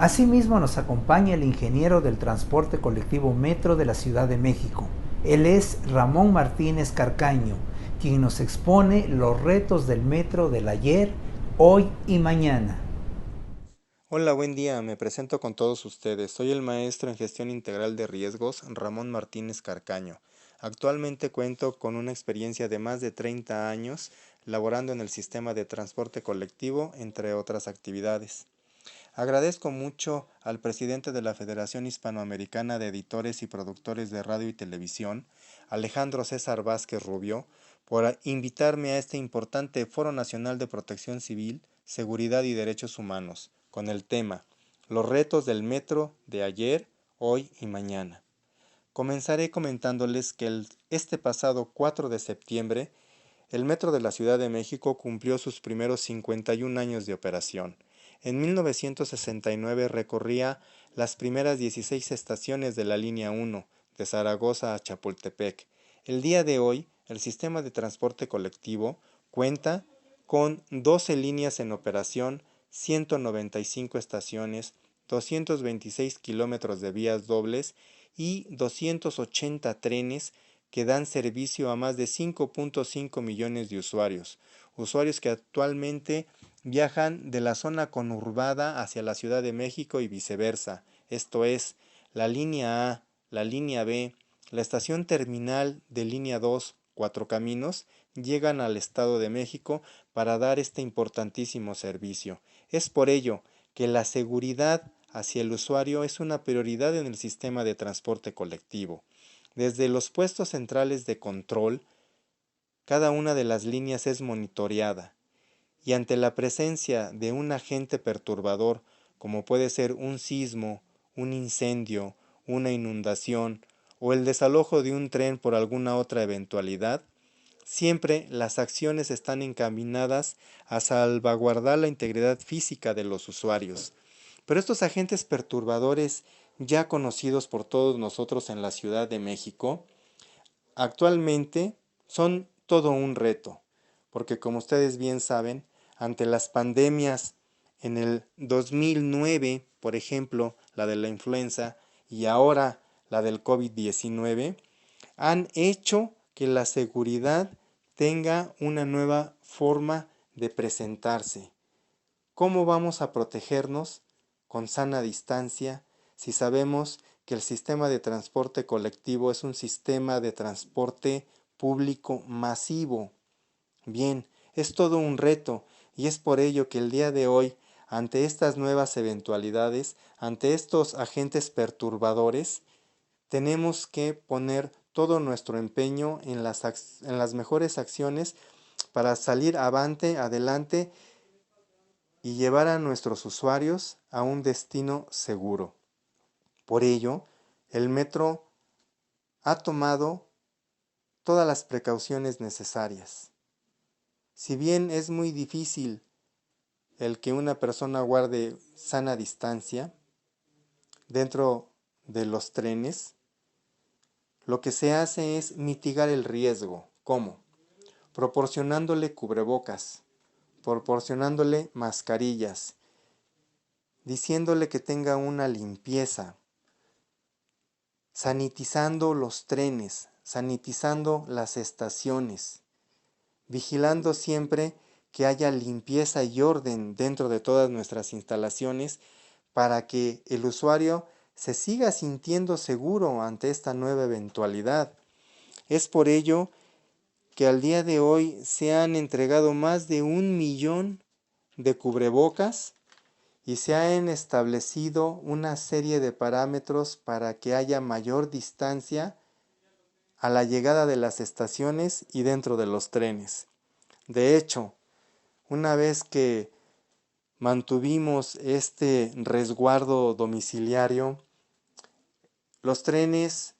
Asimismo nos acompaña el ingeniero del transporte colectivo Metro de la Ciudad de México. Él es Ramón Martínez Carcaño, quien nos expone los retos del metro del ayer, hoy y mañana. Hola, buen día, me presento con todos ustedes. Soy el maestro en gestión integral de riesgos, Ramón Martínez Carcaño. Actualmente cuento con una experiencia de más de 30 años laborando en el sistema de transporte colectivo, entre otras actividades. Agradezco mucho al presidente de la Federación Hispanoamericana de Editores y Productores de Radio y Televisión, Alejandro César Vázquez Rubio, por invitarme a este importante Foro Nacional de Protección Civil, Seguridad y Derechos Humanos, con el tema Los retos del metro de ayer, hoy y mañana. Comenzaré comentándoles que este pasado 4 de septiembre, el Metro de la Ciudad de México cumplió sus primeros 51 años de operación. En 1969 recorría las primeras 16 estaciones de la línea 1, de Zaragoza a Chapultepec. El día de hoy, el sistema de transporte colectivo cuenta con 12 líneas en operación, 195 estaciones, 226 kilómetros de vías dobles y 280 trenes que dan servicio a más de 5.5 millones de usuarios que actualmente viajan de la zona conurbada hacia la Ciudad de México y viceversa, esto es, la línea A, la línea B, la estación terminal de línea 2, Cuatro Caminos, llegan al Estado de México para dar este importantísimo servicio. Es por ello que la seguridad hacia el usuario es una prioridad en el sistema de transporte colectivo. Desde los puestos centrales de control, cada una de las líneas es monitoreada y ante la presencia de un agente perturbador, como puede ser un sismo, un incendio, una inundación o el desalojo de un tren por alguna otra eventualidad, siempre las acciones están encaminadas a salvaguardar la integridad física de los usuarios. Pero estos agentes perturbadores, ya conocidos por todos nosotros en la Ciudad de México, actualmente son todo un reto, porque como ustedes bien saben, ante las pandemias en el 2009, por ejemplo, la de la influenza y ahora la del COVID-19, han hecho que la seguridad tenga una nueva forma de presentarse. ¿Cómo vamos a protegernos con sana distancia si sabemos que el sistema de transporte colectivo es un sistema de transporte público masivo? Bien, es todo un reto y es por ello que el día de hoy, ante estas nuevas eventualidades, ante estos agentes perturbadores, tenemos que poner todo nuestro empeño en las mejores acciones para salir adelante y llevar a nuestros usuarios a un destino seguro. Por ello, el metro ha tomado todas las precauciones necesarias. Si bien es muy difícil el que una persona guarde sana distancia dentro de los trenes, lo que se hace es mitigar el riesgo. ¿Cómo? Proporcionándole cubrebocas, proporcionándole mascarillas, diciéndole que tenga una limpieza, sanitizando los trenes, sanitizando las estaciones, vigilando siempre que haya limpieza y orden dentro de todas nuestras instalaciones para que el usuario se siga sintiendo seguro ante esta nueva eventualidad. Es por ello que al día de hoy se han entregado más de 1 millón de cubrebocas y se han establecido una serie de parámetros para que haya mayor distancia a la llegada de las estaciones y dentro de los trenes. De hecho, una vez que mantuvimos este resguardo domiciliario, los trenes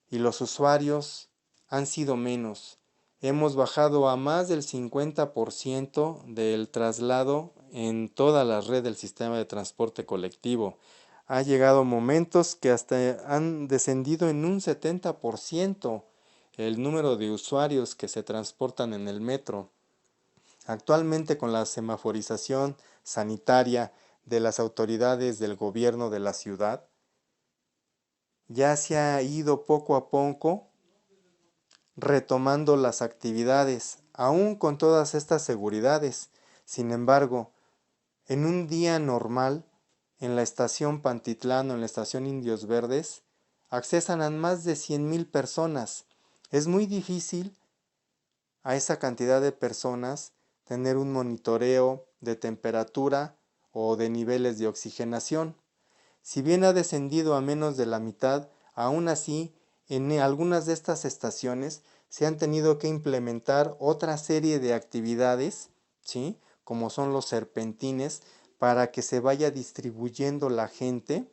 y los usuarios han sido menos. Hemos bajado a más del 50% del traslado en toda la red del sistema de transporte colectivo. Ha llegado momentos que hasta han descendido en un 70% el número de usuarios que se transportan en el metro. Actualmente con la semaforización sanitaria de las autoridades del gobierno de la ciudad, ya se ha ido poco a poco retomando las actividades, aún con todas estas seguridades. Sin embargo, en un día normal, en la estación Pantitlán o en la estación Indios Verdes, accesan a más de 100,000 personas. Es muy difícil a esa cantidad de personas tener un monitoreo de temperatura o de niveles de oxigenación. Si bien ha descendido a menos de la mitad, aún así, en algunas de estas estaciones se han tenido que implementar otra serie de actividades, ¿sí?, como son los serpentines, para que se vaya distribuyendo la gente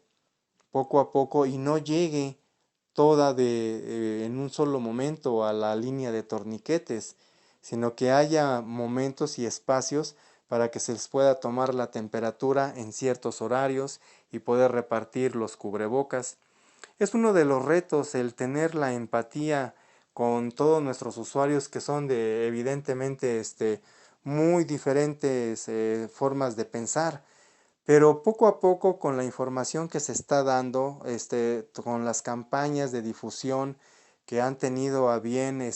poco a poco y no llegue toda en un solo momento a la línea de torniquetes, sino que haya momentos y espacios para que se les pueda tomar la temperatura en ciertos horarios y poder repartir los cubrebocas. Es uno de los retos el tener la empatía con todos nuestros usuarios, que son de evidentemente muy diferentes formas de pensar. Pero poco a poco, con la información que se está dando, con las campañas de difusión que han tenido a bien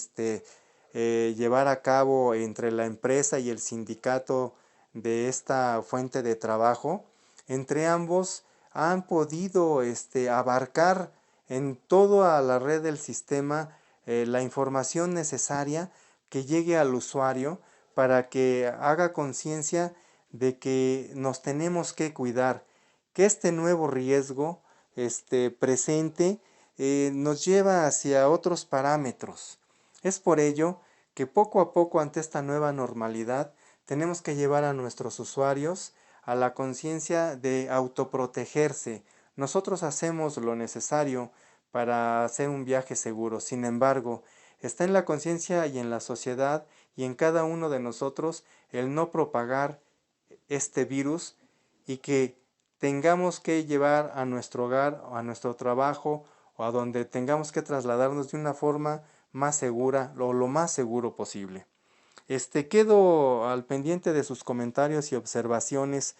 llevar a cabo entre la empresa y el sindicato de esta fuente de trabajo, entre ambos han podido abarcar en toda la red del sistema la información necesaria que llegue al usuario para que haga conciencia de que nos tenemos que cuidar, que este nuevo riesgo presente nos lleva hacia otros parámetros. Es por ello que poco a poco, ante esta nueva normalidad, tenemos que llevar a nuestros usuarios a la conciencia de autoprotegerse. Nosotros hacemos lo necesario para hacer un viaje seguro. Sin embargo, está en la conciencia y en la sociedad y en cada uno de nosotros el no propagar este virus, y que tengamos que llevar a nuestro hogar, a nuestro trabajo o a donde tengamos que trasladarnos de una forma más segura, lo más seguro posible. Quedo al pendiente de sus comentarios y observaciones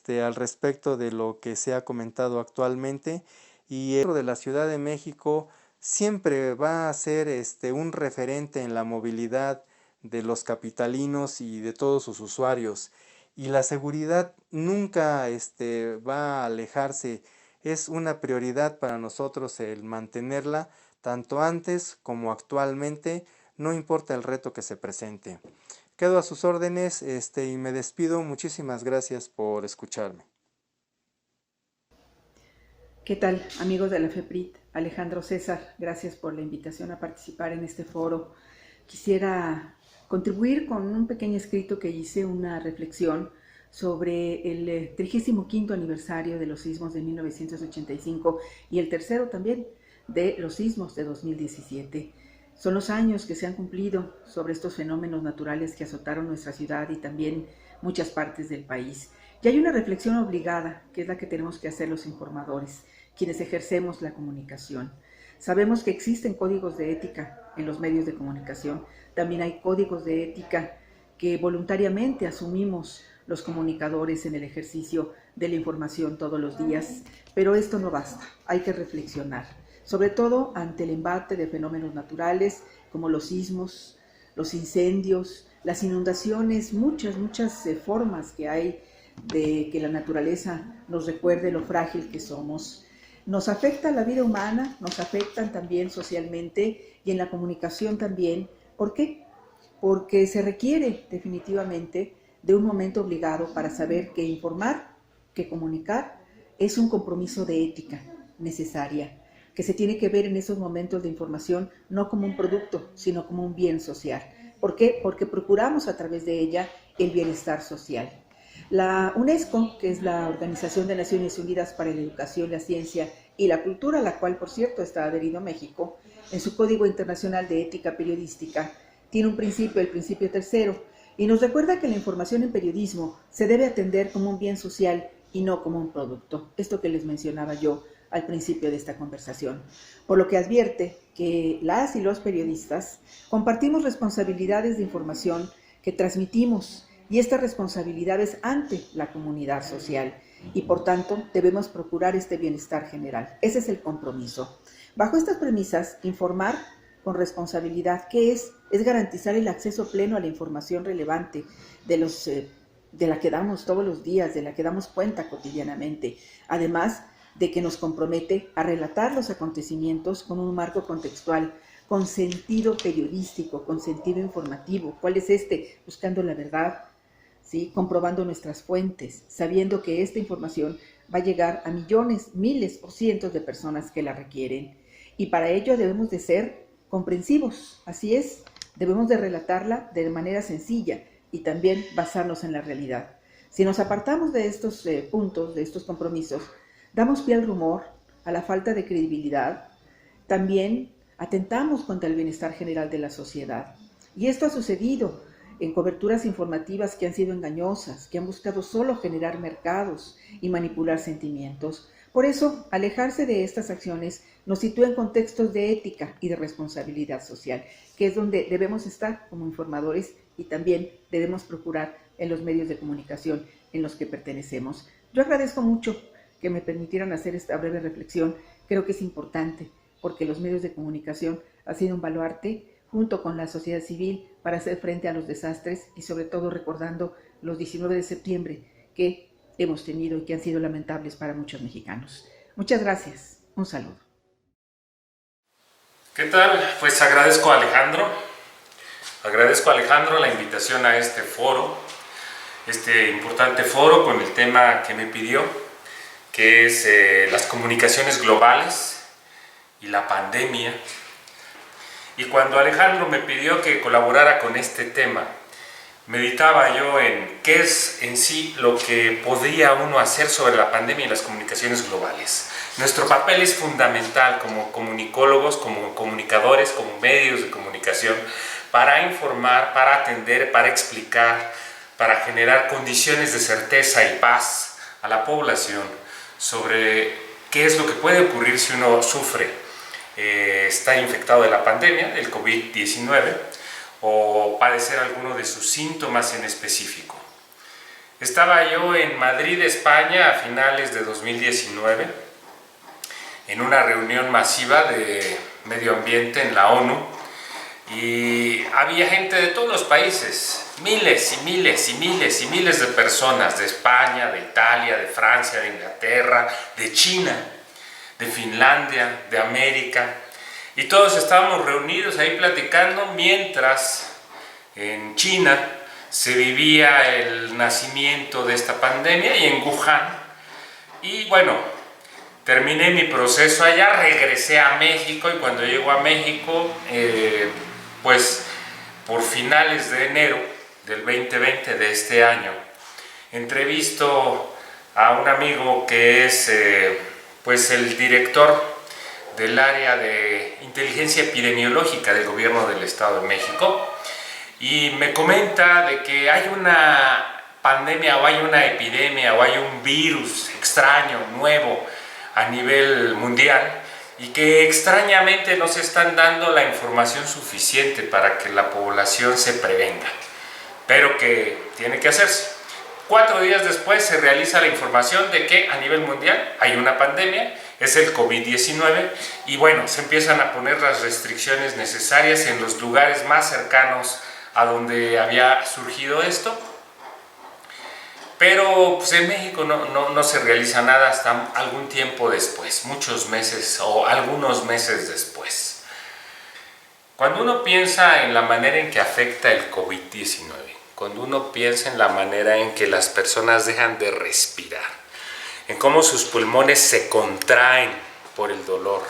al respecto de lo que se ha comentado actualmente, y el de la Ciudad de México siempre va a ser un referente en la movilidad de los capitalinos y de todos sus usuarios, y la seguridad nunca va a alejarse. Es una prioridad para nosotros el mantenerla, tanto antes como actualmente, no importa el reto que se presente. Quedo a sus órdenes y me despido. Muchísimas gracias por escucharme. ¿Qué tal, amigos de la FEPRIT? Alejandro César, gracias por la invitación a participar en este foro. Quisiera contribuir con un pequeño escrito que hice, una reflexión sobre el 35º aniversario de los sismos de 1985 y el tercero también de los sismos de 2017. Son los años que se han cumplido sobre estos fenómenos naturales que azotaron nuestra ciudad y también muchas partes del país. Y hay una reflexión obligada, que es la que tenemos que hacer los informadores, quienes ejercemos la comunicación. Sabemos que existen códigos de ética en los medios de comunicación. También hay códigos de ética que voluntariamente asumimos los comunicadores en el ejercicio de la información todos los días. Pero esto no basta, hay que reflexionar, sobre todo ante el embate de fenómenos naturales como los sismos, los incendios, las inundaciones, muchas formas que hay de que la naturaleza nos recuerde lo frágil que somos. Nos afecta la vida humana, nos afectan también socialmente y en la comunicación también. ¿Por qué? Porque se requiere definitivamente de un momento obligado para saber que informar, que comunicar, es un compromiso de ética necesaria, que se tiene que ver en esos momentos de información no como un producto, sino como un bien social. ¿Por qué? Porque procuramos a través de ella el bienestar social. La UNESCO, que es la Organización de Naciones Unidas para la Educación, la Ciencia y la Cultura, a la cual, por cierto, está adherido México, en su Código Internacional de Ética Periodística, tiene un principio, el principio tercero, y nos recuerda que la información en periodismo se debe atender como un bien social y no como un producto. Esto que les mencionaba yo al principio de esta conversación. Por lo que advierte que las y los periodistas compartimos responsabilidades de información que transmitimos y esta responsabilidad es ante la comunidad social y por tanto debemos procurar este bienestar general. Ese es el compromiso. Bajo estas premisas, informar con responsabilidad, ¿qué es? Es garantizar el acceso pleno a la información relevante de la que damos todos los días, de la que damos cuenta cotidianamente, además de que nos compromete a relatar los acontecimientos con un marco contextual, con sentido periodístico, con sentido informativo. ¿Cuál es este? Buscando la verdad, ¿sí? Comprobando nuestras fuentes, sabiendo que esta información va a llegar a millones, miles o cientos de personas que la requieren. Y para ello debemos de ser comprensivos, así es, debemos de relatarla de manera sencilla y también basarnos en la realidad. Si nos apartamos de estos puntos, de estos compromisos, damos pie al rumor, a la falta de credibilidad, también atentamos contra el bienestar general de la sociedad. Y esto ha sucedido en coberturas informativas que han sido engañosas, que han buscado solo generar mercados y manipular sentimientos. Por eso, alejarse de estas acciones nos sitúa en contextos de ética y de responsabilidad social, que es donde debemos estar como informadores y también debemos procurar en los medios de comunicación en los que pertenecemos. Yo agradezco mucho que me permitieran hacer esta breve reflexión. Creo que es importante porque los medios de comunicación han sido un baluarte junto con la sociedad civil para hacer frente a los desastres y sobre todo recordando los 19 de septiembre que hemos tenido y que han sido lamentables para muchos mexicanos. Muchas gracias. Un saludo. ¿Qué tal? Pues agradezco a Alejandro la invitación a este foro, este importante foro con el tema que me pidió, que es las comunicaciones globales y la pandemia. Y cuando Alejandro me pidió que colaborara con este tema, meditaba yo en qué es en sí lo que podría uno hacer sobre la pandemia y las comunicaciones globales. Nuestro papel es fundamental como comunicólogos, como comunicadores, como medios de comunicación, para informar, para atender, para explicar, para generar condiciones de certeza y paz a la población sobre qué es lo que puede ocurrir si uno está infectado de la pandemia, del COVID-19, o padecer alguno de sus síntomas en específico. Estaba yo en Madrid, España, a finales de 2019, en una reunión masiva de medio ambiente en la ONU, y había gente de todos los países, miles y miles y miles y miles de personas, de España, de Italia, de Francia, de Inglaterra, de China, de Finlandia, de América, y todos estábamos reunidos ahí platicando mientras en China se vivía el nacimiento de esta pandemia y en Wuhan. Y bueno, terminé mi proceso allá, regresé a México y cuando llego a México, pues por finales de enero del 2020 de este año, entrevisto a un amigo que es pues el director del área de inteligencia epidemiológica del gobierno del Estado de México, y me comenta de que hay una pandemia o hay una epidemia o hay un virus extraño, nuevo a nivel mundial, y que extrañamente no se están dando la información suficiente para que la población se prevenga, pero que tiene que hacerse. 4 días después se realiza la información de que a nivel mundial hay una pandemia, es el COVID-19, y bueno, se empiezan a poner las restricciones necesarias en los lugares más cercanos a donde había surgido esto. Pero pues en México no se realiza nada hasta algún tiempo después, muchos meses o algunos meses después. Cuando uno piensa en la manera en que afecta el COVID-19, cuando uno piensa en la manera en que las personas dejan de respirar, en cómo sus pulmones se contraen por el dolor,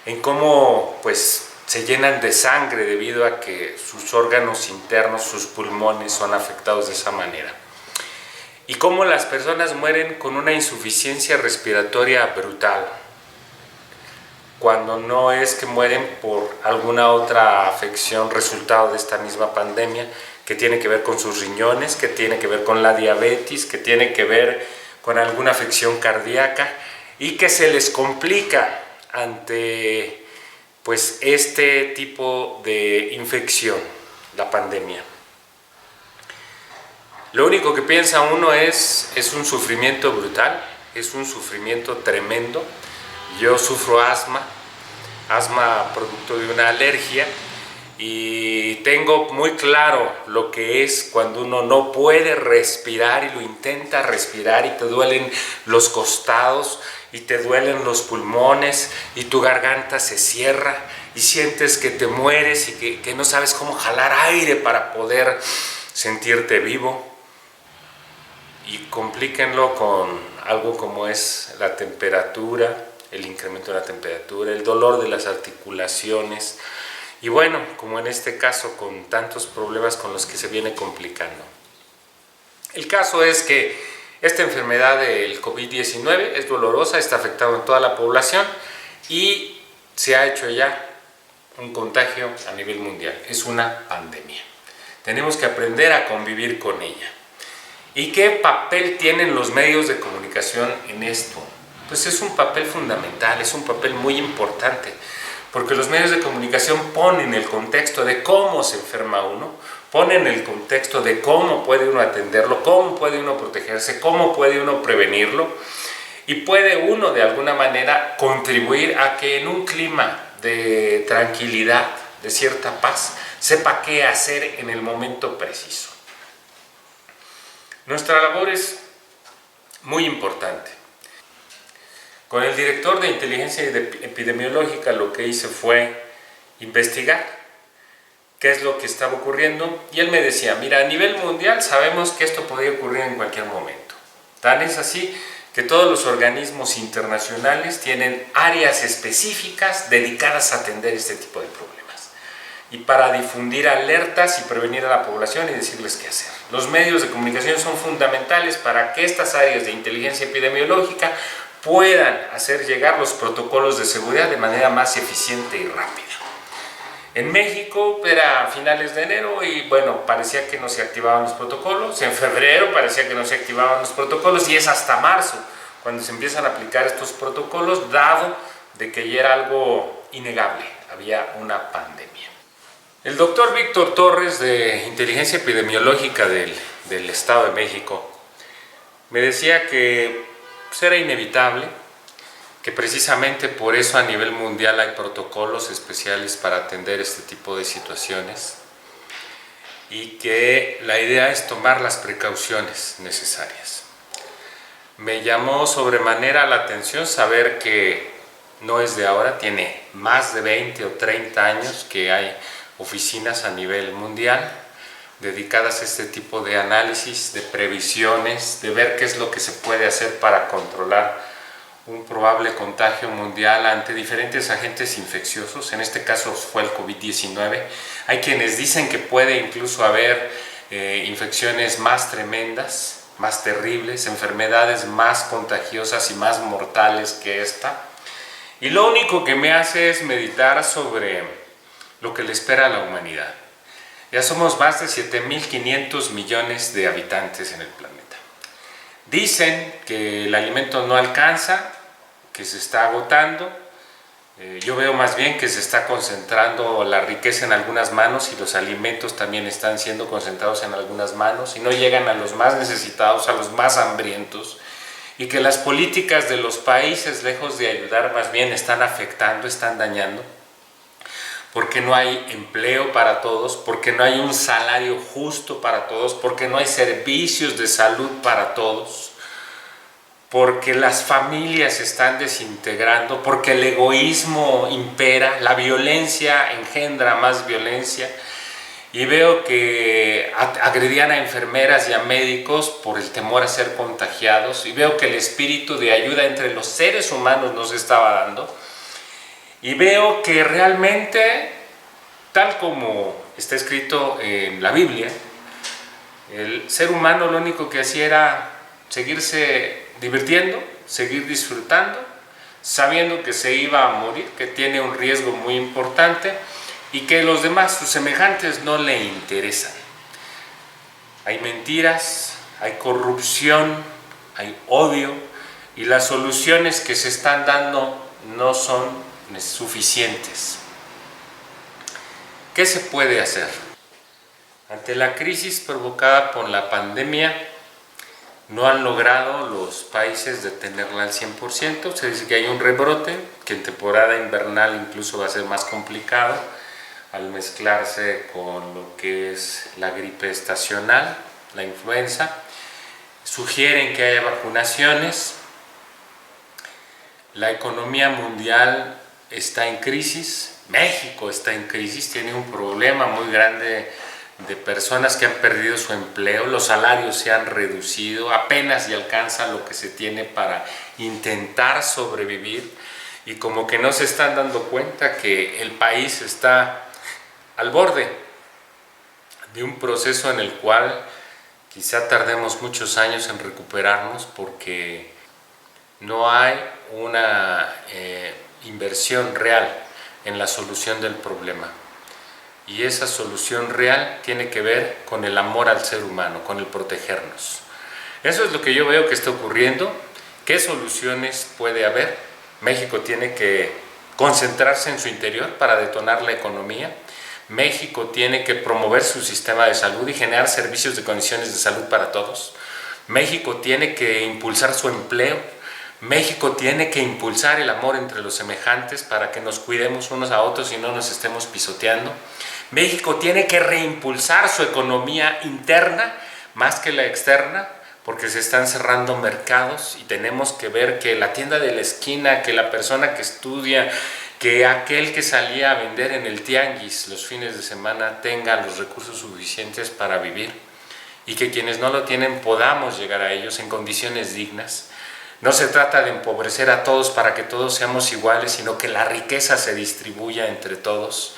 en cómo pues se llenan de sangre debido a que sus órganos internos, sus pulmones son afectados de esa manera, y cómo las personas mueren con una insuficiencia respiratoria brutal, cuando no es que mueren por alguna otra afección resultado de esta misma pandemia, que tiene que ver con sus riñones, que tiene que ver con la diabetes, que tiene que ver con alguna afección cardíaca, y que se les complica ante pues este tipo de infección, la pandemia. lo único que piensa uno es un sufrimiento brutal, es un sufrimiento tremendo. Yo sufro asma producto de una alergia, y tengo muy claro lo que es cuando uno no puede respirar y lo intenta respirar y te duelen los costados y te duelen los pulmones y tu garganta se cierra y sientes que te mueres y que no sabes cómo jalar aire para poder sentirte vivo. Y complíquenlo con algo como es la temperatura, el incremento de la temperatura, el dolor de las articulaciones, y bueno, como en este caso, con tantos problemas con los que se viene complicando. El caso es que esta enfermedad del COVID-19 es dolorosa, está afectando a toda la población y se ha hecho ya un contagio a nivel mundial. Es una pandemia. Tenemos que aprender a convivir con ella. ¿Y qué papel tienen los medios de comunicación en esto? Pues es un papel fundamental, es un papel muy importante, porque los medios de comunicación ponen el contexto de cómo se enferma uno, ponen el contexto de cómo puede uno atenderlo, cómo puede uno protegerse, cómo puede uno prevenirlo, y puede uno de alguna manera contribuir a que en un clima de tranquilidad, de cierta paz, sepa qué hacer en el momento preciso. Nuestra labor es muy importante. Con el director de inteligencia epidemiológica lo que hice fue investigar qué es lo que estaba ocurriendo, y él me decía, mira, a nivel mundial sabemos que esto podría ocurrir en cualquier momento. Tan es así que todos los organismos internacionales tienen áreas específicas dedicadas a atender este tipo de problemas y para difundir alertas y prevenir a la población y decirles qué hacer. Los medios de comunicación son fundamentales para que estas áreas de inteligencia epidemiológica puedan hacer llegar los protocolos de seguridad de manera más eficiente y rápida. En México era a finales de enero y bueno, parecía que no se activaban los protocolos. En febrero parecía que no se activaban los protocolos y es hasta marzo cuando se empiezan a aplicar estos protocolos, dado de que ya era algo innegable, había una pandemia. El doctor Víctor Torres de Inteligencia Epidemiológica del Estado de México me decía que pues, era inevitable, que precisamente por eso a nivel mundial hay protocolos especiales para atender este tipo de situaciones y que la idea es tomar las precauciones necesarias. Me llamó sobremanera la atención saber que no es de ahora, tiene más de 20 o 30 años que hay oficinas a nivel mundial dedicadas a este tipo de análisis, de previsiones, de ver qué es lo que se puede hacer para controlar un probable contagio mundial ante diferentes agentes infecciosos. En este caso fue el COVID-19. Hay quienes dicen que puede incluso haber infecciones más tremendas, más terribles, enfermedades más contagiosas y más mortales que esta. Y lo único que me hace es meditar sobre lo que le espera a la humanidad. Ya somos más de 7.500 millones de habitantes en el planeta. Dicen que el alimento no alcanza, que se está agotando. Yo veo más bien que se está concentrando la riqueza en algunas manos y los alimentos también están siendo concentrados en algunas manos y no llegan a los más necesitados, a los más hambrientos, y que las políticas de los países, lejos de ayudar, más bien están afectando, están dañando, porque no hay empleo para todos, porque no hay un salario justo para todos, porque no hay servicios de salud para todos, porque las familias se están desintegrando, porque el egoísmo impera, la violencia engendra más violencia. Y veo que agredían a enfermeras y a médicos por el temor a ser contagiados, y veo que el espíritu de ayuda entre los seres humanos no se estaba dando, y veo que realmente, tal como está escrito en la Biblia, el ser humano lo único que hacía era seguirse divirtiendo, seguir disfrutando, sabiendo que se iba a morir, que tiene un riesgo muy importante y que los demás, sus semejantes, no le interesan. Hay mentiras, hay corrupción, hay odio, y las soluciones que se están dando no son suficientes. ¿Qué se puede hacer? Ante la crisis provocada por la pandemia, no han logrado los países detenerla al 100%. Se dice que hay un rebrote, que en temporada invernal incluso va a ser más complicado al mezclarse con lo que es la gripe estacional, la influenza. Sugieren que haya vacunaciones. La economía mundial está en crisis. México está en crisis, tiene un problema muy grande de personas que han perdido su empleo, los salarios se han reducido, apenas se alcanza lo que se tiene para intentar sobrevivir, y como que no se están dando cuenta que el país está al borde de un proceso en el cual quizá tardemos muchos años en recuperarnos, porque no hay una inversión real en la solución del problema. Y esa solución real tiene que ver con el amor al ser humano, con el protegernos. Eso es lo que yo veo que está ocurriendo. ¿Qué soluciones puede haber? México tiene que concentrarse en su interior para detonar la economía. México tiene que promover su sistema de salud y generar servicios de condiciones de salud para todos. México tiene que impulsar su empleo. México tiene que impulsar el amor entre los semejantes para que nos cuidemos unos a otros y no nos estemos pisoteando. México tiene que reimpulsar su economía interna más que la externa, porque se están cerrando mercados y tenemos que ver que la tienda de la esquina, que la persona que estudia, que aquel que salía a vender en el tianguis los fines de semana tenga los recursos suficientes para vivir, y que quienes no lo tienen podamos llegar a ellos en condiciones dignas. No se trata de empobrecer a todos para que todos seamos iguales, sino que la riqueza se distribuya entre todos.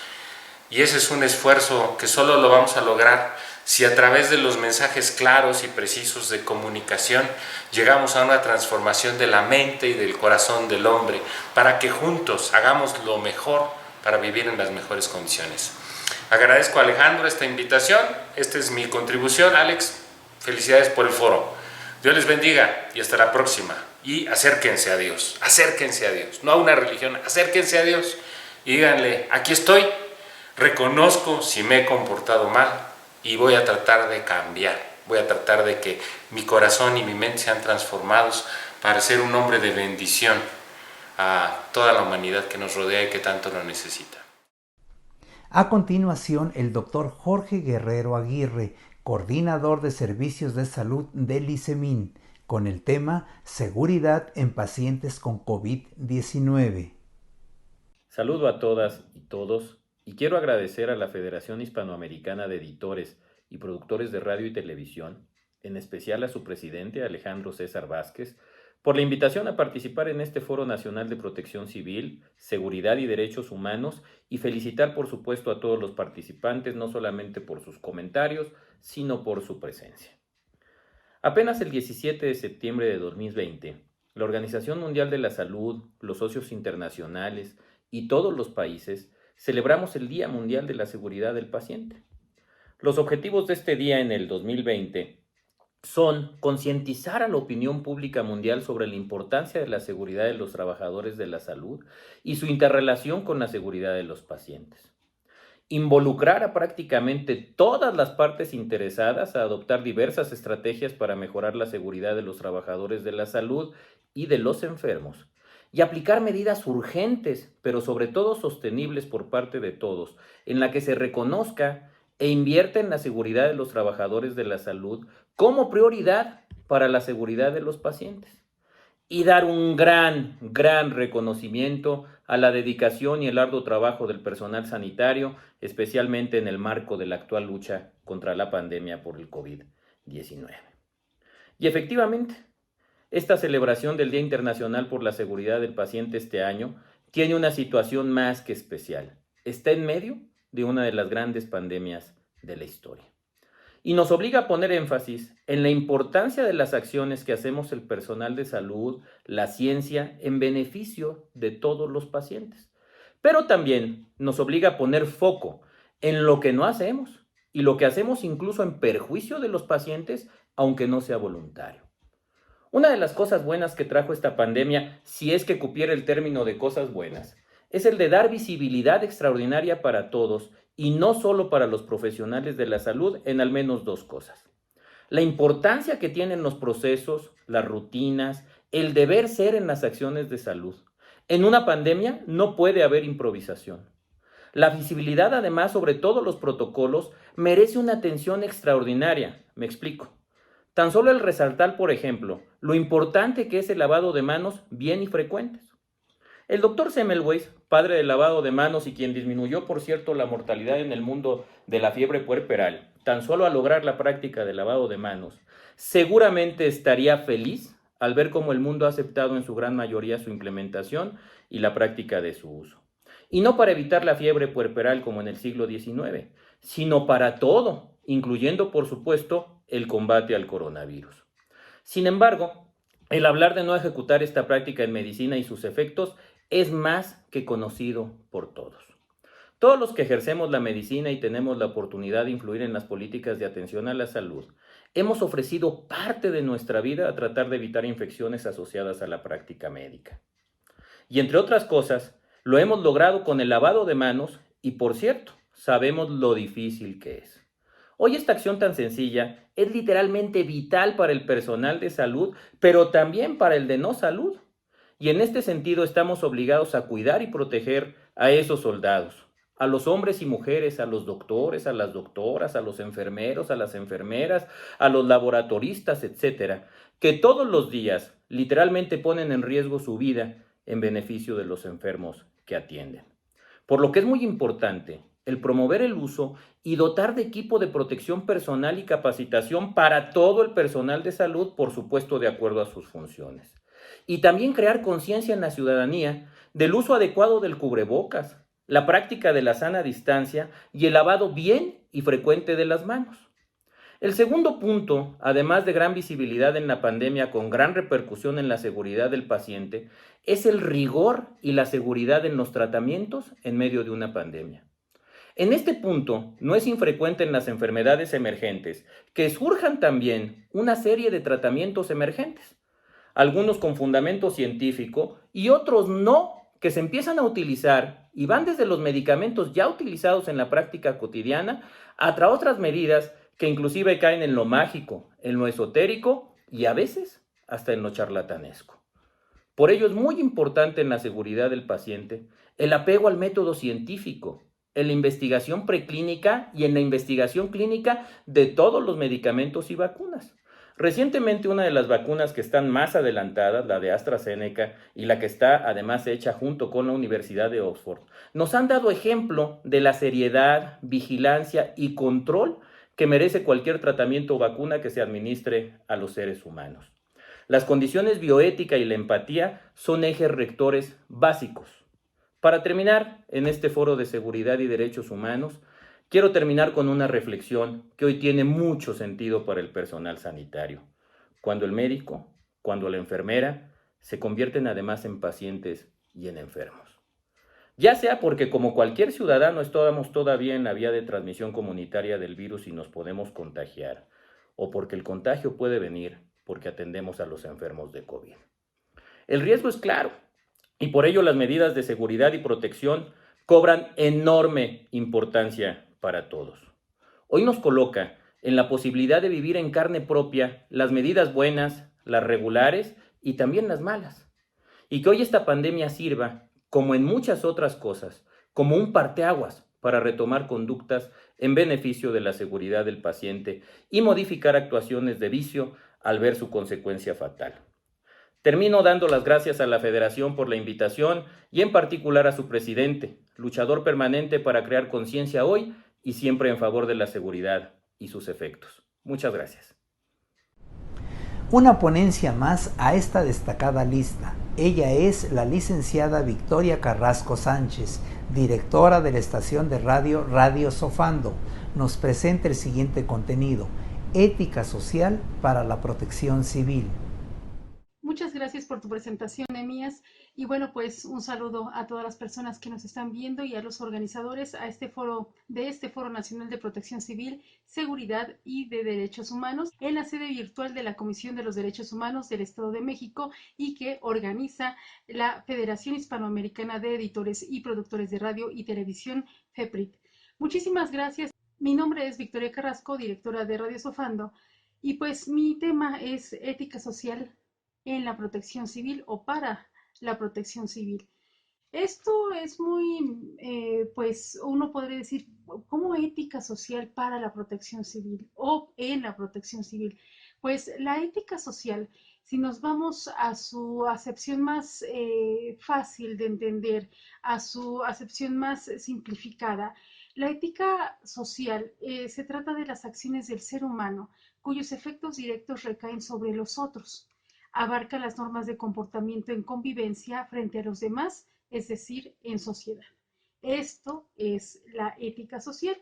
Y ese es un esfuerzo que solo lo vamos a lograr si a través de los mensajes claros y precisos de comunicación llegamos a una transformación de la mente y del corazón del hombre, para que juntos hagamos lo mejor para vivir en las mejores condiciones. Agradezco a Alejandro esta invitación. Esta es mi contribución. Alex, felicidades por el foro. Dios les bendiga y hasta la próxima. Y acérquense a Dios, no a una religión, acérquense a Dios y díganle: aquí estoy, reconozco si me he comportado mal y voy a tratar de cambiar, voy a tratar de que mi corazón y mi mente sean transformados para ser un hombre de bendición a toda la humanidad que nos rodea y que tanto lo necesita. A continuación, el doctor Jorge Guerrero Aguirre, coordinador de servicios de salud del ICEMIN, con el tema Seguridad en pacientes con COVID-19. Saludo a todas y todos y quiero agradecer a la Federación Hispanoamericana de Editores y Productores de Radio y Televisión, en especial a su presidente Alejandro César Vázquez, por la invitación a participar en este Foro Nacional de Protección Civil, Seguridad y Derechos Humanos, y felicitar por supuesto a todos los participantes, no solamente por sus comentarios, sino por su presencia. Apenas el 17 de septiembre de 2020, la Organización Mundial de la Salud, los socios internacionales y todos los países celebramos el Día Mundial de la Seguridad del Paciente. Los objetivos de este día en el 2020 son concientizar a la opinión pública mundial sobre la importancia de la seguridad de los trabajadores de la salud y su interrelación con la seguridad de los pacientes. Involucrar a prácticamente todas las partes interesadas a adoptar diversas estrategias para mejorar la seguridad de los trabajadores de la salud y de los enfermos, y aplicar medidas urgentes, pero sobre todo sostenibles por parte de todos, en la que se reconozca e invierta en la seguridad de los trabajadores de la salud como prioridad para la seguridad de los pacientes. Y dar un gran reconocimiento a la dedicación y el arduo trabajo del personal sanitario, especialmente en el marco de la actual lucha contra la pandemia por el COVID-19. Y efectivamente, esta celebración del Día Internacional por la Seguridad del Paciente este año tiene una situación más que especial. Está en medio de una de las grandes pandemias de la historia. Y nos obliga a poner énfasis en la importancia de las acciones que hacemos el personal de salud, la ciencia, en beneficio de todos los pacientes. Pero también nos obliga a poner foco en lo que no hacemos y lo que hacemos incluso en perjuicio de los pacientes, aunque no sea voluntario. Una de las cosas buenas que trajo esta pandemia, si es que cupiera el término de cosas buenas, es el de dar visibilidad extraordinaria para todos y no solo para los profesionales de la salud, en al menos dos cosas. La importancia que tienen los procesos, las rutinas, el deber ser en las acciones de salud. En una pandemia no puede haber improvisación. La visibilidad, además, sobre todos los protocolos, merece una atención extraordinaria. Me explico. Tan solo el resaltar, por ejemplo, lo importante que es el lavado de manos bien y frecuentes. El doctor Semmelweis, padre del lavado de manos y quien disminuyó, por cierto, la mortalidad en el mundo de la fiebre puerperal, tan solo al lograr la práctica del lavado de manos, seguramente estaría feliz al ver cómo el mundo ha aceptado en su gran mayoría su implementación y la práctica de su uso. Y no para evitar la fiebre puerperal como en el siglo XIX, sino para todo, incluyendo, por supuesto, el combate al coronavirus. Sin embargo, el hablar de no ejecutar esta práctica en medicina y sus efectos es más que conocido por todos. Todos los que ejercemos la medicina y tenemos la oportunidad de influir en las políticas de atención a la salud, hemos ofrecido parte de nuestra vida a tratar de evitar infecciones asociadas a la práctica médica. Y entre otras cosas, lo hemos logrado con el lavado de manos y, por cierto, sabemos lo difícil que es. Hoy esta acción tan sencilla es literalmente vital para el personal de salud, pero también para el de no salud. Y en este sentido estamos obligados a cuidar y proteger a esos soldados, a los hombres y mujeres, a los doctores, a las doctoras, a los enfermeros, a las enfermeras, a los laboratoristas, etcétera, que todos los días literalmente ponen en riesgo su vida en beneficio de los enfermos que atienden. Por lo que es muy importante el promover el uso y dotar de equipo de protección personal y capacitación para todo el personal de salud, por supuesto de acuerdo a sus funciones. Y también crear conciencia en la ciudadanía del uso adecuado del cubrebocas, la práctica de la sana distancia y el lavado bien y frecuente de las manos. El segundo punto, además de gran visibilidad en la pandemia con gran repercusión en la seguridad del paciente, es el rigor y la seguridad en los tratamientos en medio de una pandemia. En este punto, no es infrecuente en las enfermedades emergentes que surjan también una serie de tratamientos emergentes, algunos con fundamento científico y otros no, que se empiezan a utilizar y van desde los medicamentos ya utilizados en la práctica cotidiana hasta otras medidas que inclusive caen en lo mágico, en lo esotérico y a veces hasta en lo charlatanesco. Por ello es muy importante en la seguridad del paciente el apego al método científico, en la investigación preclínica y en la investigación clínica de todos los medicamentos y vacunas. Recientemente una de las vacunas que están más adelantadas, la de AstraZeneca y la que está además hecha junto con la Universidad de Oxford, nos han dado ejemplo de la seriedad, vigilancia y control que merece cualquier tratamiento o vacuna que se administre a los seres humanos. Las condiciones bioética y la empatía son ejes rectores básicos. Para terminar, en este foro de seguridad y derechos humanos, quiero terminar con una reflexión que hoy tiene mucho sentido para el personal sanitario. Cuando el médico, cuando la enfermera, se convierten además en pacientes y en enfermos. Ya sea porque como cualquier ciudadano estamos todavía en la vía de transmisión comunitaria del virus y nos podemos contagiar, o porque el contagio puede venir porque atendemos a los enfermos de COVID. El riesgo es claro y por ello las medidas de seguridad y protección cobran enorme importancia para todos. Hoy nos coloca en la posibilidad de vivir en carne propia las medidas buenas, las regulares y también las malas. Y que hoy esta pandemia sirva, como en muchas otras cosas, como un parteaguas para retomar conductas en beneficio de la seguridad del paciente y modificar actuaciones de vicio al ver su consecuencia fatal. Termino dando las gracias a la Federación por la invitación y en particular a su presidente, luchador permanente para crear conciencia hoy y siempre en favor de la seguridad y sus efectos. Muchas gracias. Una ponencia más a esta destacada lista. Ella es la licenciada Victoria Carrasco Sánchez, directora de la estación de radio Radio Sofando. Nos presenta el siguiente contenido: Ética Social para la Protección Civil. Muchas gracias por tu presentación, Nehemías. Y bueno, pues un saludo a todas las personas que nos están viendo y a los organizadores a este Foro Nacional de Protección Civil, Seguridad y de Derechos Humanos en la sede virtual de la Comisión de los Derechos Humanos del Estado de México y que organiza la Federación Hispanoamericana de Editores y Productores de Radio y Televisión, FEPRIT. Muchísimas gracias. Mi nombre es Victoria Carrasco, directora de Radio Sofando, y pues mi tema es ética social en la protección civil o para la protección civil. Esto es muy, pues uno podría decir, ¿cómo ética social para la protección civil o en la protección civil? Pues la ética social, si nos vamos a su acepción más fácil de entender, a su acepción más simplificada, la ética social se trata de las acciones del ser humano cuyos efectos directos recaen sobre los otros. Abarca las normas de comportamiento en convivencia frente a los demás, es decir, en sociedad. Esto es la ética social.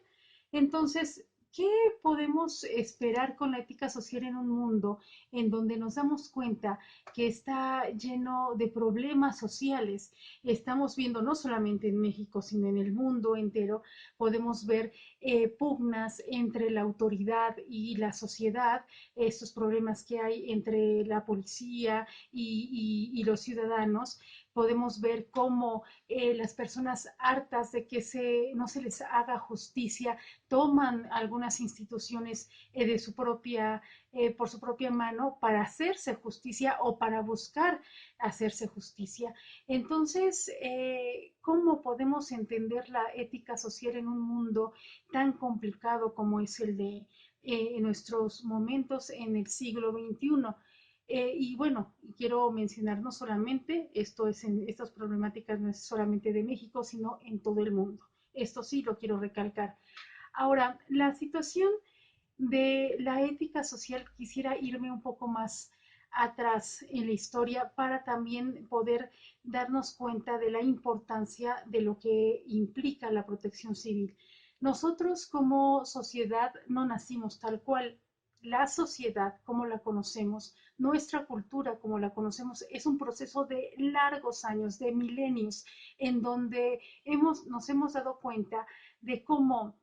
Entonces, ¿qué podemos esperar con la ética social en un mundo en donde nos damos cuenta que está lleno de problemas sociales? Estamos viendo no solamente en México, sino en el mundo entero, podemos ver pugnas entre la autoridad y la sociedad, estos problemas que hay entre la policía y los ciudadanos. Podemos ver cómo las personas hartas de que no se les haga justicia toman algunas instituciones por su propia mano para hacerse justicia o para buscar hacerse justicia. Entonces, ¿cómo podemos entender la ética social en un mundo tan complicado como es el de nuestros momentos en el siglo XXI? Y bueno, quiero mencionar no solamente estas problemáticas no es solamente de México, sino en todo el mundo. Esto sí lo quiero recalcar. Ahora, la situación de la ética social, quisiera irme un poco más atrás en la historia para también poder darnos cuenta de la importancia de lo que implica la protección civil. Nosotros como sociedad no nacimos tal cual. La sociedad como la conocemos, nuestra cultura como la conocemos, es un proceso de largos años, de milenios, en donde nos hemos dado cuenta de cómo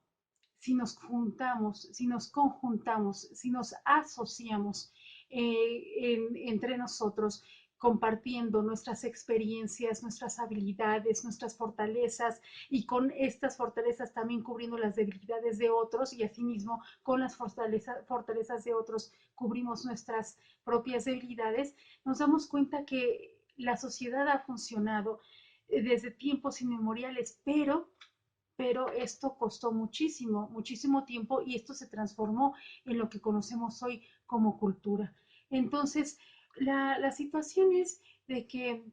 si nos juntamos, si nos conjuntamos, si nos asociamos entre nosotros, compartiendo nuestras experiencias, nuestras habilidades, nuestras fortalezas y con estas fortalezas también cubriendo las debilidades de otros y asimismo con las fortalezas de otros cubrimos nuestras propias debilidades, nos damos cuenta que la sociedad ha funcionado desde tiempos inmemoriales, pero esto costó muchísimo, muchísimo tiempo y esto se transformó en lo que conocemos hoy como cultura. Entonces, la situación es de que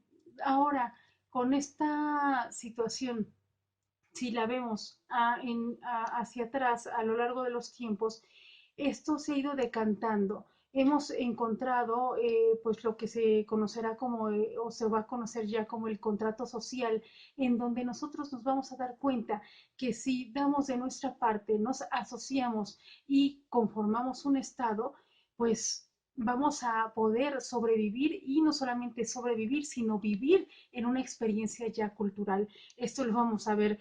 ahora con esta situación, si la vemos hacia atrás a lo largo de los tiempos, esto se ha ido decantando. Hemos encontrado pues lo que se conocerá como o se va a conocer ya como el contrato social, en donde nosotros nos vamos a dar cuenta que si damos de nuestra parte, nos asociamos y conformamos un Estado, pues vamos a poder sobrevivir y no solamente sobrevivir, sino vivir en una experiencia ya cultural. Esto lo vamos a ver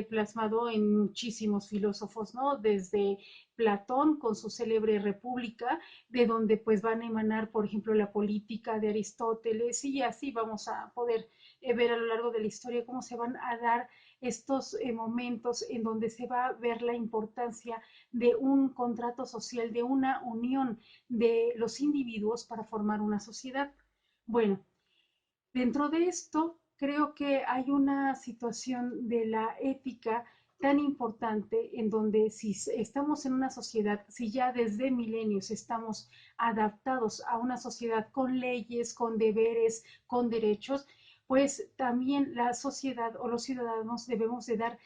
plasmado en muchísimos filósofos, ¿no? Desde Platón con su célebre República, de donde pues van a emanar, por ejemplo, la política de Aristóteles y así vamos a poder ver a lo largo de la historia cómo se van a dar estos momentos en donde se va a ver la importancia de un contrato social, de una unión de los individuos para formar una sociedad. Bueno, dentro de esto, creo que hay una situación de la ética tan importante en donde si estamos en una sociedad, si ya desde milenios estamos adaptados a una sociedad con leyes, con deberes, con derechos, pues también la sociedad o los ciudadanos debemos de dar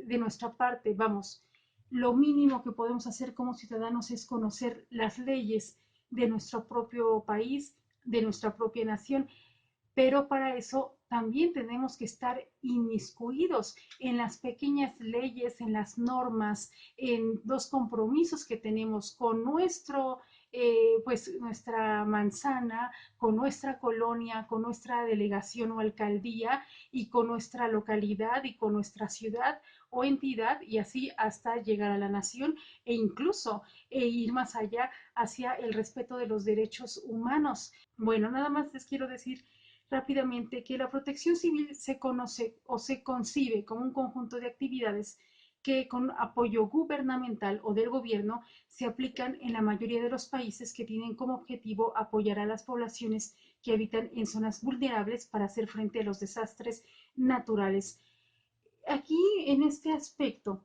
de nuestra parte, vamos, lo mínimo que podemos hacer como ciudadanos es conocer las leyes de nuestro propio país, de nuestra propia nación, pero para eso también tenemos que estar inmiscuidos en las pequeñas leyes, en las normas, en los compromisos que tenemos con pues nuestra manzana, con nuestra colonia, con nuestra delegación o alcaldía y con nuestra localidad y con nuestra ciudad o entidad y así hasta llegar a la nación e incluso ir más allá hacia el respeto de los derechos humanos. Bueno, nada más les quiero decir rápidamente que la protección civil se conoce o se concibe como un conjunto de actividades que con apoyo gubernamental o del gobierno se aplican en la mayoría de los países que tienen como objetivo apoyar a las poblaciones que habitan en zonas vulnerables para hacer frente a los desastres naturales. Aquí, en este aspecto,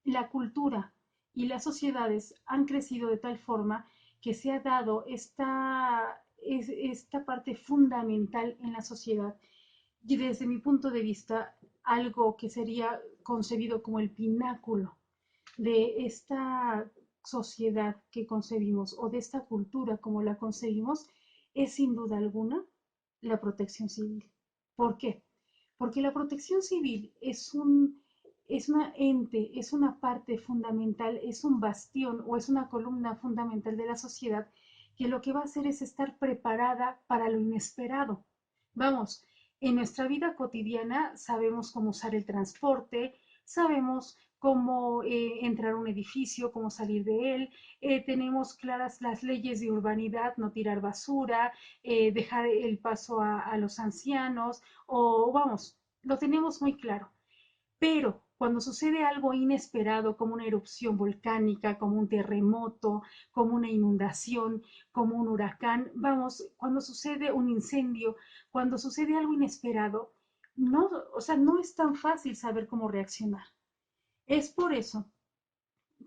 la cultura y las sociedades han crecido de tal forma que se ha dado esta parte fundamental en la sociedad. Y desde mi punto de vista, algo que sería concebido como el pináculo de esta sociedad que concebimos o de esta cultura como la concebimos es sin duda alguna la protección civil. ¿Por qué? Porque la protección civil es una ente, es una parte fundamental, es un bastión o es una columna fundamental de la sociedad que lo que va a hacer es estar preparada para lo inesperado. Vamos, en nuestra vida cotidiana sabemos cómo usar el transporte, sabemos cómo entrar a un edificio, cómo salir de él, tenemos claras las leyes de urbanidad, no tirar basura, dejar el paso a los ancianos, o vamos, lo tenemos muy claro. Pero cuando sucede algo inesperado, como una erupción volcánica, como un terremoto, como una inundación, como un huracán, vamos, cuando sucede un incendio, cuando sucede algo inesperado, no, o sea, no es tan fácil saber cómo reaccionar. Es por eso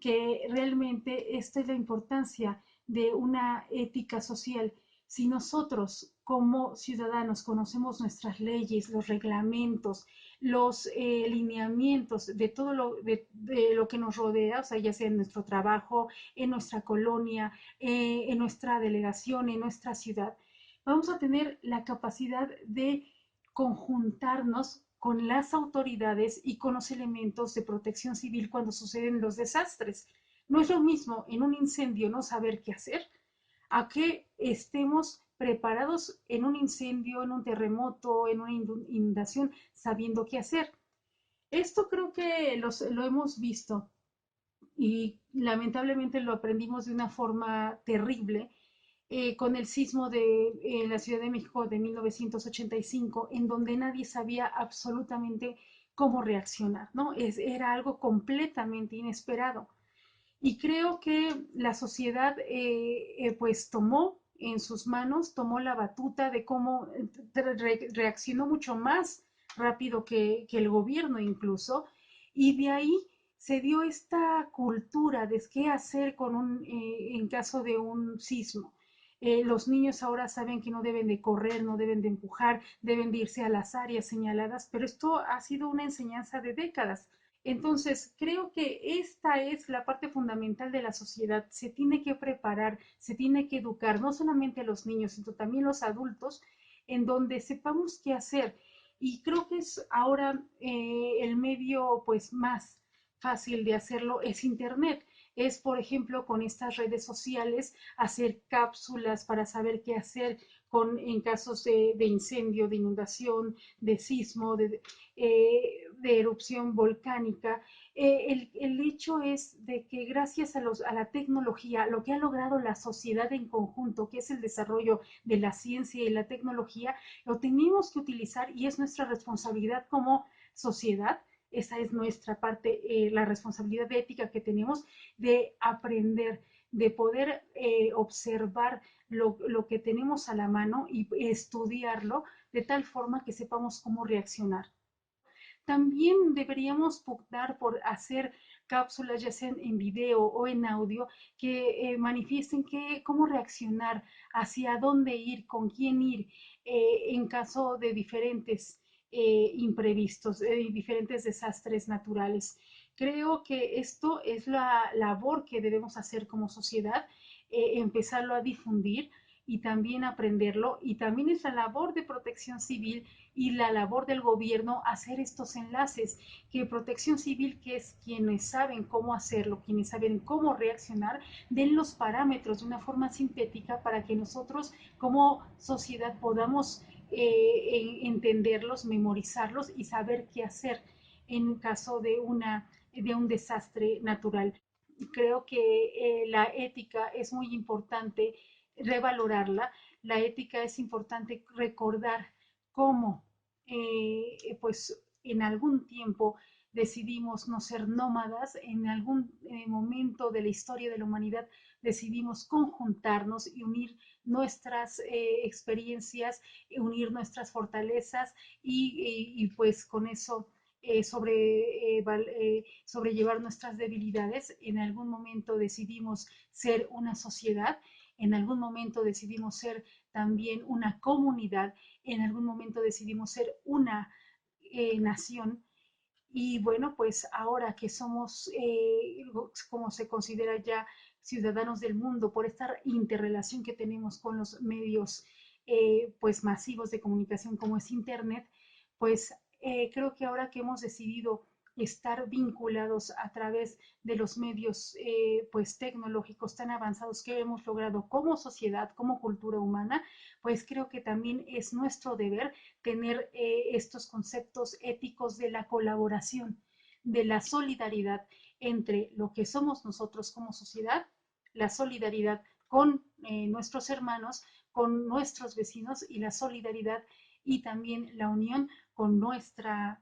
que realmente esta es la importancia de una ética social. Si nosotros como ciudadanos conocemos nuestras leyes, los reglamentos, los lineamientos de todo de lo que nos rodea, o sea, ya sea en nuestro trabajo, en nuestra colonia, en nuestra delegación, en nuestra ciudad, vamos a tener la capacidad de conjuntarnos con las autoridades y con los elementos de protección civil cuando suceden los desastres. No es lo mismo en un incendio no saber qué hacer a que estemos preparados en un incendio, en un terremoto, en una inundación, sabiendo qué hacer. Esto creo que lo hemos visto y lamentablemente lo aprendimos de una forma terrible con el sismo de la Ciudad de México de 1985, en donde nadie sabía absolutamente cómo reaccionar, ¿no? Era algo completamente inesperado. Y creo que la sociedad pues tomó en sus manos, tomó la batuta de cómo reaccionó mucho más rápido que el gobierno incluso, y de ahí se dio esta cultura de qué hacer en caso de un sismo. Los niños ahora saben que no deben de correr, no deben de empujar, deben de irse a las áreas señaladas, pero esto ha sido una enseñanza de décadas. Entonces, creo que esta es la parte fundamental de la sociedad. Se tiene que preparar, se tiene que educar, no solamente a los niños, sino también a los adultos, en donde sepamos qué hacer. Y creo que es ahora el medio pues más fácil de hacerlo es Internet. Es, por ejemplo, con estas redes sociales, hacer cápsulas para saber qué hacer en casos de incendio, de inundación, de sismo, de erupción volcánica. El hecho es de que gracias a la tecnología, lo que ha logrado la sociedad en conjunto, que es el desarrollo de la ciencia y la tecnología, lo tenemos que utilizar y es nuestra responsabilidad como sociedad. Esa es nuestra parte, la responsabilidad ética que tenemos de aprender, de poder observar lo que tenemos a la mano y estudiarlo de tal forma que sepamos cómo reaccionar. También deberíamos pugnar por hacer cápsulas, ya sean en video o en audio, que manifiesten cómo reaccionar, hacia dónde ir, con quién ir, en caso de diferentes imprevistos, diferentes desastres naturales. Creo que esto es la labor que debemos hacer como sociedad, empezarlo a difundir y también aprenderlo, y también es la labor de protección civil y la labor del gobierno hacer estos enlaces, que protección civil, que es quienes saben cómo hacerlo, quienes saben cómo reaccionar, den los parámetros de una forma sintética para que nosotros como sociedad podamos entenderlos, memorizarlos y saber qué hacer en caso de un desastre natural. Creo que la ética es muy importante revalorarla. La ética es importante recordar cómo, pues, en algún tiempo decidimos no ser nómadas, en algún momento de la historia de la humanidad decidimos conjuntarnos y unir nuestras experiencias, unir nuestras fortalezas y pues con eso sobrellevar nuestras debilidades. En algún momento decidimos ser una sociedad, en algún momento decidimos ser también una comunidad, en algún momento decidimos ser una nación. Y bueno, pues ahora que somos, como se considera ya, ciudadanos del mundo, por esta interrelación que tenemos con los medios pues masivos de comunicación como es Internet, pues creo que ahora que hemos decidido estar vinculados a través de los medios pues tecnológicos tan avanzados que hemos logrado como sociedad, como cultura humana, pues creo que también es nuestro deber tener estos conceptos éticos de la colaboración, de la solidaridad entre lo que somos nosotros como sociedad, la solidaridad con nuestros hermanos, con nuestros vecinos y la solidaridad y también la unión con nuestros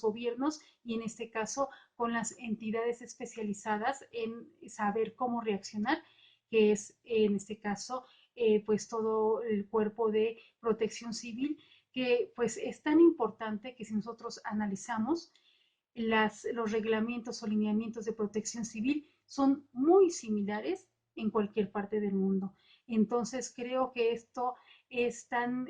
gobiernos y en este caso con las entidades especializadas en saber cómo reaccionar, que es en este caso pues todo el cuerpo de protección civil, que pues es tan importante que si nosotros analizamos los reglamentos o lineamientos de protección civil son muy similares en cualquier parte del mundo. Entonces creo que esto es tan,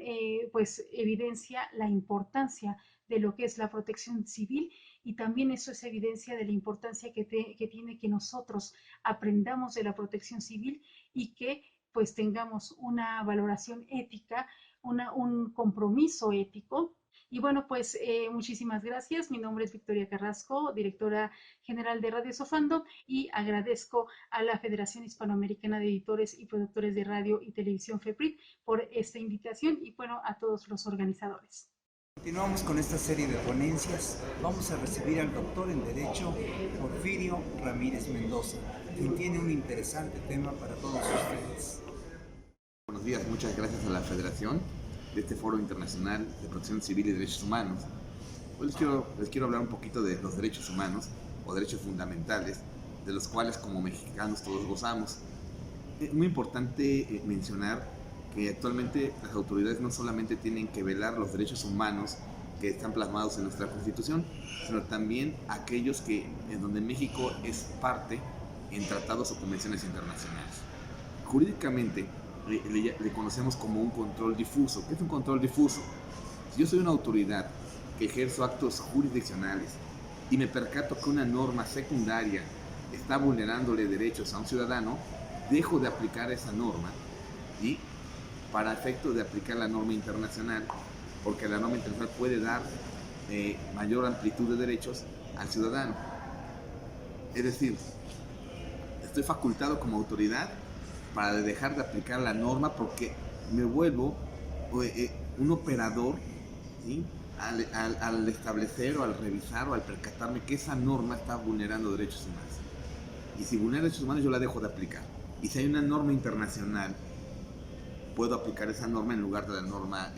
pues evidencia la importancia de lo que es la protección civil y también eso es evidencia de la importancia que tiene que nosotros aprendamos de la protección civil y que pues tengamos una valoración ética, un compromiso ético. Y bueno, pues muchísimas gracias. Mi nombre es Victoria Carrasco, directora general de Radio Sofando, y agradezco a la Federación Hispanoamericana de Editores y Productores de Radio y Televisión FEPRIT por esta invitación y bueno, a todos los organizadores. Continuamos con esta serie de ponencias. Vamos a recibir al doctor en Derecho Porfirio Ramírez Mendoza, quien tiene un interesante tema para todos ustedes. Buenos días, muchas gracias a la Federación de este Foro Internacional de Protección Civil y Derechos Humanos. Hoy les quiero hablar un poquito de los derechos humanos o derechos fundamentales, de los cuales como mexicanos todos gozamos. Es muy importante mencionar que actualmente las autoridades no solamente tienen que velar los derechos humanos que están plasmados en nuestra Constitución, sino también aquellos en donde México es parte en tratados o convenciones internacionales. Jurídicamente le conocemos como un control difuso. ¿Qué es un control difuso? Si yo soy una autoridad que ejerzo actos jurisdiccionales y me percato que una norma secundaria está vulnerándole derechos a un ciudadano, dejo de aplicar esa norma y para efecto de aplicar la norma internacional, porque la norma internacional puede dar mayor amplitud de derechos al ciudadano. Es decir, estoy facultado como autoridad para dejar de aplicar la norma porque me vuelvo un operador, ¿sí? al establecer o al revisar o al percatarme que esa norma está vulnerando derechos humanos. Y si vulnera derechos humanos yo la dejo de aplicar. Y si hay una norma internacional, puedo aplicar esa norma en lugar de la norma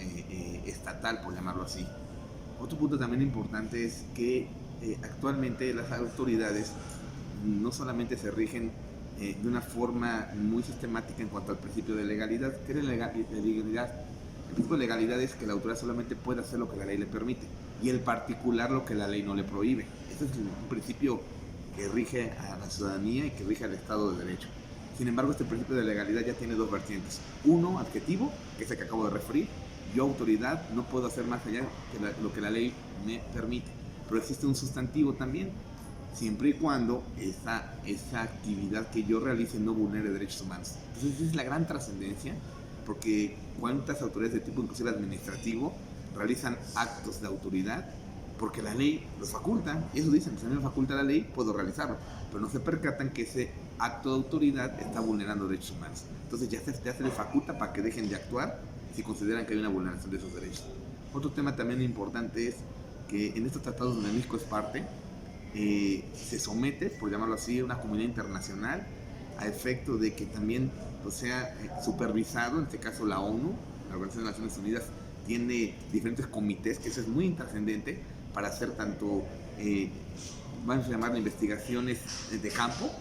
estatal, por llamarlo así. Otro punto también importante es que actualmente las autoridades no solamente se rigen de una forma muy sistemática en cuanto al principio de legalidad. ¿Qué es la legalidad? El principio de legalidad es que la autoridad solamente puede hacer lo que la ley le permite y el particular lo que la ley no le prohíbe. Ese es un principio que rige a la ciudadanía y que rige al Estado de Derecho. Sin embargo, este principio de legalidad ya tiene dos vertientes. Uno, adjetivo, que es el que acabo de referir. Yo, autoridad, no puedo hacer más allá de lo que la ley me permite. Pero existe un sustantivo también, siempre y cuando esa actividad que yo realice no vulnere derechos humanos. Entonces, esa es la gran trascendencia, porque cuántas autoridades de tipo inclusive administrativo realizan actos de autoridad porque la ley los faculta, y eso dicen, si a mí me faculta la ley, puedo realizarlo, pero no se percatan que ese acto de autoridad está vulnerando derechos humanos. Entonces ya se les faculta para que dejen de actuar si consideran que hay una vulneración de esos derechos. Otro tema también importante es que en estos tratados donde México es parte, se somete, por llamarlo así, a una comunidad internacional a efecto de que también sea supervisado, en este caso la ONU, la Organización de las Naciones Unidas, tiene diferentes comités, que eso es muy intrascendente, para hacer tanto, vamos a llamarlo investigaciones de campo,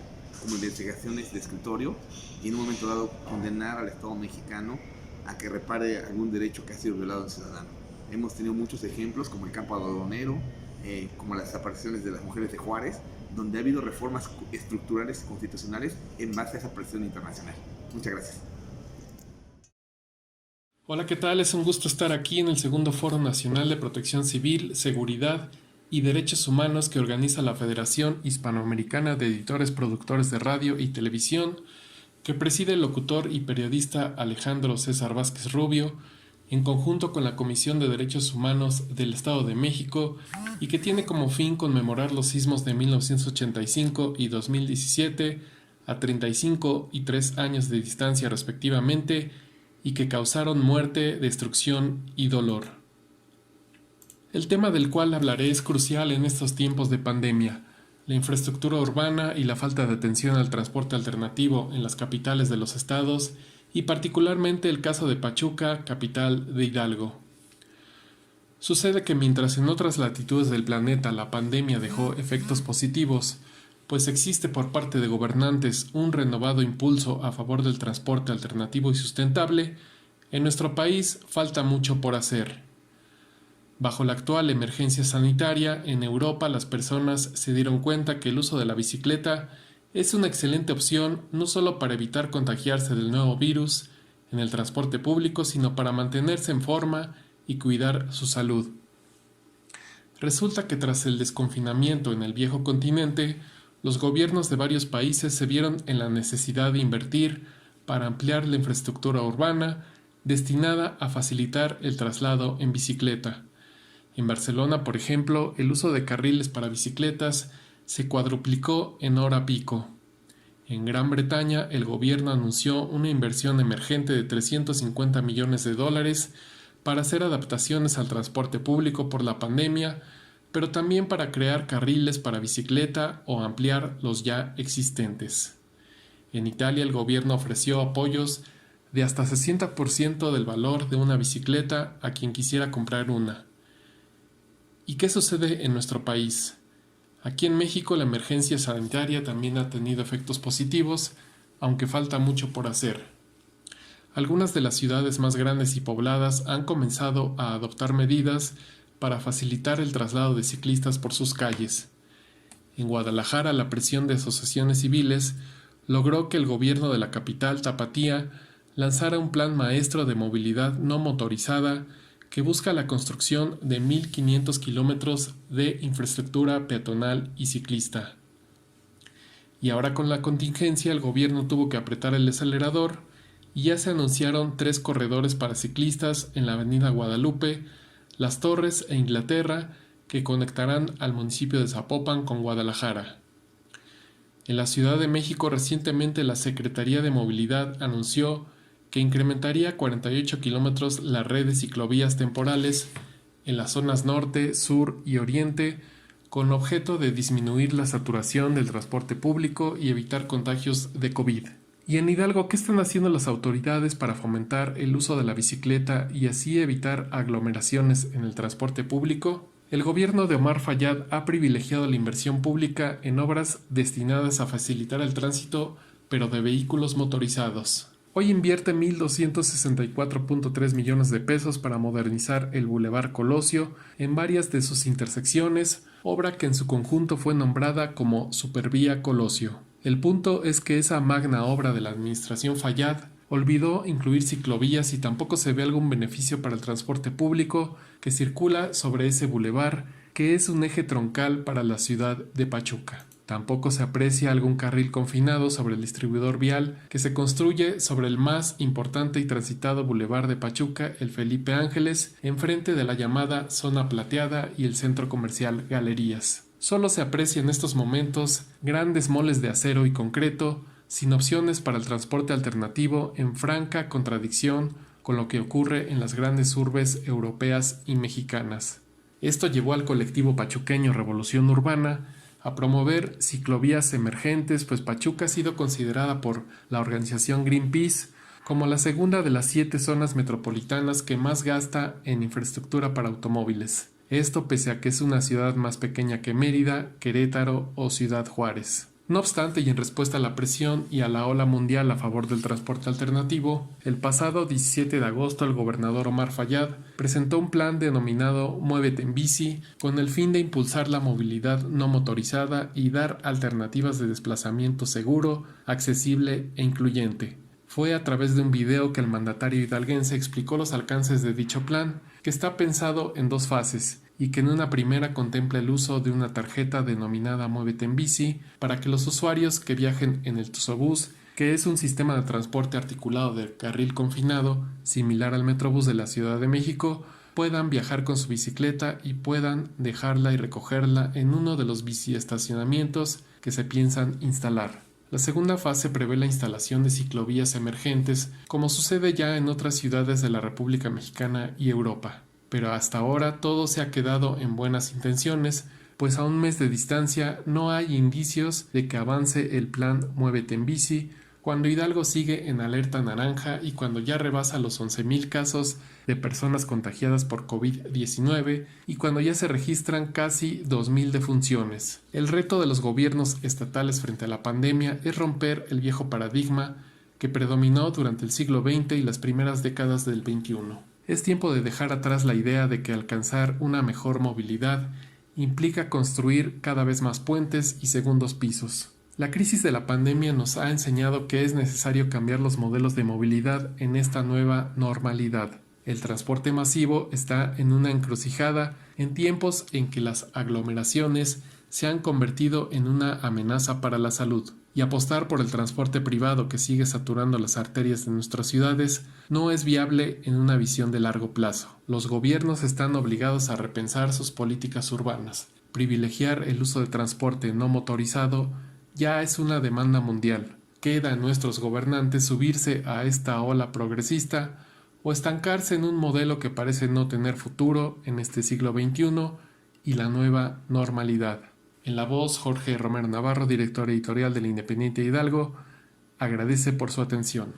como investigaciones de escritorio, y en un momento dado condenar al Estado mexicano a que repare algún derecho que ha sido violado al ciudadano. Hemos tenido muchos ejemplos, como el campo algodonero, como las desapariciones de las mujeres de Juárez, donde ha habido reformas estructurales y constitucionales en base a esa presión internacional. Muchas gracias. Hola, ¿qué tal? Es un gusto estar aquí en el segundo Foro Nacional de Protección Civil, Seguridad y Derechos Humanos que organiza la Federación Hispanoamericana de Editores Productores de Radio y Televisión, que preside el locutor y periodista Alejandro César Vázquez Rubio, en conjunto con la Comisión de Derechos Humanos del Estado de México, y que tiene como fin conmemorar los sismos de 1985 y 2017 a 35 y 3 años de distancia respectivamente, y que causaron muerte, destrucción y dolor. El tema del cual hablaré es crucial en estos tiempos de pandemia: la infraestructura urbana y la falta de atención al transporte alternativo en las capitales de los estados, y particularmente el caso de Pachuca, capital de Hidalgo. Sucede que mientras en otras latitudes del planeta la pandemia dejó efectos positivos, pues existe por parte de gobernantes un renovado impulso a favor del transporte alternativo y sustentable, en nuestro país falta mucho por hacer. Bajo la actual emergencia sanitaria, en Europa las personas se dieron cuenta que el uso de la bicicleta es una excelente opción no solo para evitar contagiarse del nuevo virus en el transporte público, sino para mantenerse en forma y cuidar su salud. Resulta que tras el desconfinamiento en el viejo continente, los gobiernos de varios países se vieron en la necesidad de invertir para ampliar la infraestructura urbana destinada a facilitar el traslado en bicicleta. En Barcelona, por ejemplo, el uso de carriles para bicicletas se cuadruplicó en hora pico. En Gran Bretaña, el gobierno anunció una inversión emergente de $350 millones para hacer adaptaciones al transporte público por la pandemia, pero también para crear carriles para bicicleta o ampliar los ya existentes. En Italia, el gobierno ofreció apoyos de hasta 60% del valor de una bicicleta a quien quisiera comprar una. ¿Y qué sucede en nuestro país? Aquí en México la emergencia sanitaria también ha tenido efectos positivos, aunque falta mucho por hacer. Algunas de las ciudades más grandes y pobladas han comenzado a adoptar medidas para facilitar el traslado de ciclistas por sus calles. En Guadalajara, la presión de asociaciones civiles logró que el gobierno de la capital tapatía lanzara un plan maestro de movilidad no motorizada que busca la construcción de 1.500 kilómetros de infraestructura peatonal y ciclista. Y ahora con la contingencia el gobierno tuvo que apretar el acelerador y ya se anunciaron 3 corredores para ciclistas en la avenida Guadalupe, Las Torres e Inglaterra, que conectarán al municipio de Zapopan con Guadalajara. En la Ciudad de México recientemente la Secretaría de Movilidad anunció que incrementaría 48 kilómetros la red de ciclovías temporales en las zonas norte, sur y oriente, con objeto de disminuir la saturación del transporte público y evitar contagios de COVID. Y en Hidalgo, ¿qué están haciendo las autoridades para fomentar el uso de la bicicleta y así evitar aglomeraciones en el transporte público? El gobierno de Omar Fayad ha privilegiado la inversión pública en obras destinadas a facilitar el tránsito, pero de vehículos motorizados. Hoy invierte 1.264.3 millones de pesos para modernizar el Boulevard Colosio en varias de sus intersecciones, obra que en su conjunto fue nombrada como Supervía Colosio. El punto es que esa magna obra de la administración Fayad olvidó incluir ciclovías y tampoco se ve algún beneficio para el transporte público que circula sobre ese bulevar, que es un eje troncal para la ciudad de Pachuca. Tampoco se aprecia algún carril confinado sobre el distribuidor vial que se construye sobre el más importante y transitado bulevar de Pachuca, el Felipe Ángeles, enfrente de la llamada Zona Plateada y el centro comercial Galerías. Solo se aprecia en estos momentos grandes moles de acero y concreto, sin opciones para el transporte alternativo, en franca contradicción con lo que ocurre en las grandes urbes europeas y mexicanas. Esto llevó al colectivo pachuqueño Revolución Urbana a promover ciclovías emergentes, pues Pachuca ha sido considerada por la organización Greenpeace como la segunda de las 7 zonas metropolitanas que más gasta en infraestructura para automóviles. Esto pese a que es una ciudad más pequeña que Mérida, Querétaro o Ciudad Juárez. No obstante, y en respuesta a la presión y a la ola mundial a favor del transporte alternativo, el pasado 17 de agosto el gobernador Omar Fayad presentó un plan denominado Muévete en Bici, con el fin de impulsar la movilidad no motorizada y dar alternativas de desplazamiento seguro, accesible e incluyente. Fue a través de un video que el mandatario hidalguense explicó los alcances de dicho plan, que está pensado en 2 fases, y que en una primera contempla el uso de una tarjeta denominada Muévete en Bici para que los usuarios que viajen en el Tusobús, que es un sistema de transporte articulado de carril confinado, similar al Metrobús de la Ciudad de México, puedan viajar con su bicicleta y puedan dejarla y recogerla en uno de los biciestacionamientos que se piensan instalar. La segunda fase prevé la instalación de ciclovías emergentes, como sucede ya en otras ciudades de la República Mexicana y Europa. Pero hasta ahora todo se ha quedado en buenas intenciones, pues a un mes de distancia no hay indicios de que avance el plan Muévete en Bici, cuando Hidalgo sigue en alerta naranja y cuando ya rebasa los 11,000 casos de personas contagiadas por COVID-19 y cuando ya se registran casi 2,000 defunciones. El reto de los gobiernos estatales frente a la pandemia es romper el viejo paradigma que predominó durante el siglo XX y las primeras décadas del XXI. Es tiempo de dejar atrás la idea de que alcanzar una mejor movilidad implica construir cada vez más puentes y segundos pisos. La crisis de la pandemia nos ha enseñado que es necesario cambiar los modelos de movilidad en esta nueva normalidad. El transporte masivo está en una encrucijada en tiempos en que las aglomeraciones se han convertido en una amenaza para la salud. Y apostar por el transporte privado que sigue saturando las arterias de nuestras ciudades no es viable en una visión de largo plazo. Los gobiernos están obligados a repensar sus políticas urbanas. Privilegiar el uso de transporte no motorizado ya es una demanda mundial. Queda en nuestros gobernantes subirse a esta ola progresista o estancarse en un modelo que parece no tener futuro en este siglo XXI y la nueva normalidad. En la voz, Jorge Romero Navarro, director editorial del Independiente Hidalgo, agradece por su atención.